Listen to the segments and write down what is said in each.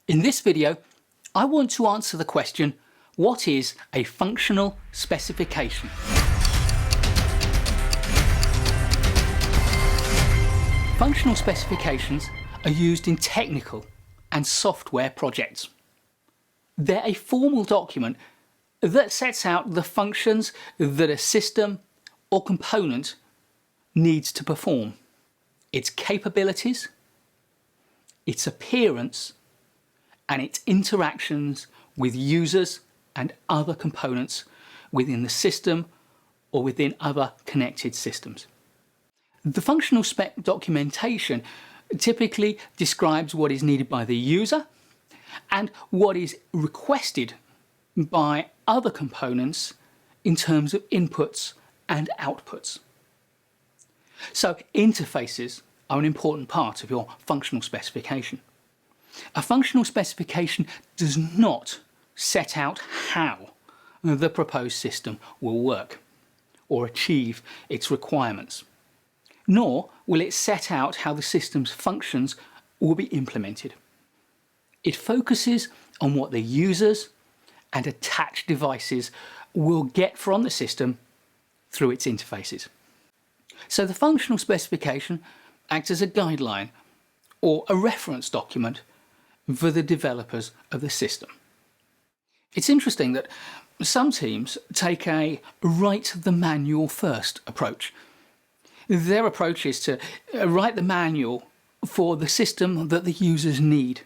In this video, I want to answer the question, what is a functional specification? Functional specifications are used in technical and software projects. They're a formal document that sets out the functions that a system or component needs to perform, its capabilities, its appearance, and its interactions with users and other components within the system or within other connected systems. The functional spec documentation typically describes what is needed by the user and what is requested by other components in terms of inputs and outputs. So interfaces are an important part of your functional specification. A functional specification does not set out how the proposed system will work or achieve its requirements, nor will it set out how the system's functions will be implemented. It focuses on what the users and attached devices will get from the system through its interfaces. So the functional specification acts as a guideline or a reference document for the developers of the system. It's interesting that some teams take a write the manual first approach. Their approach is to write the manual for the system that the users need,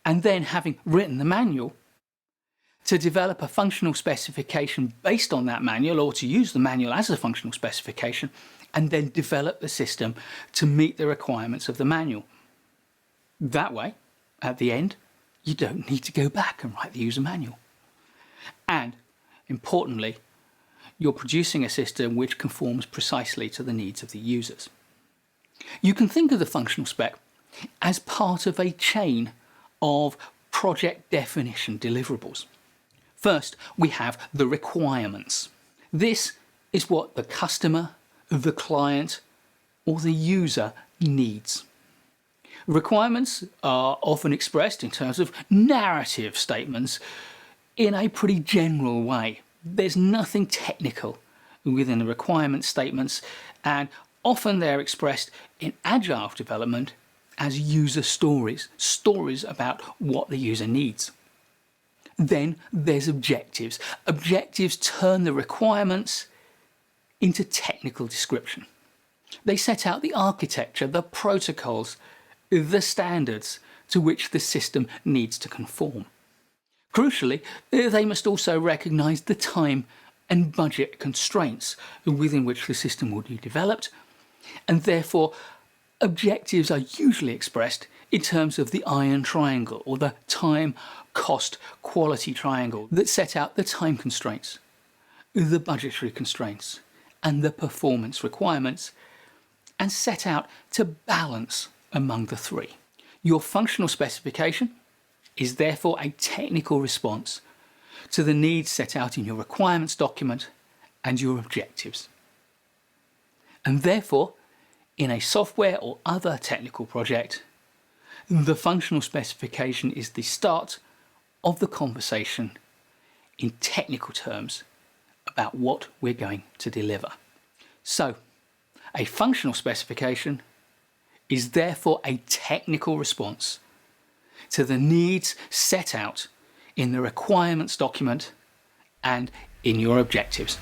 and then, having written the manual, to develop a functional specification based on that manual, or to use the manual as a functional specification, and then develop the system to meet the requirements of the manual. That way, at the end, you don't need to go back and write the user manual. And, importantly, you're producing a system which conforms precisely to the needs of the users. You can think of the functional spec as part of a chain of project definition deliverables. First, we have the requirements. This is what the customer, the client, or the user needs. Requirements are often expressed in terms of narrative statements in a pretty general way. There's nothing technical within the requirement statements, and often they're expressed in agile development as user stories about what the user needs. Then there's objectives. Objectives turn the requirements into technical description. They set out the architecture, the protocols, the standards to which the system needs to conform. Crucially, they must also recognise the time and budget constraints within which the system will be developed, and therefore objectives are usually expressed in terms of the iron triangle, or the time, cost, quality triangle, that set out the time constraints, the budgetary constraints, and the performance requirements, and set out to balance among the three. Your functional specification is therefore a technical response to the needs set out in your requirements document and your objectives. And therefore, in a software or other technical project, the functional specification is the start of the conversation in technical terms about what we're going to deliver. So, a functional specification is therefore a technical response to the needs set out in the requirements document and in your objectives.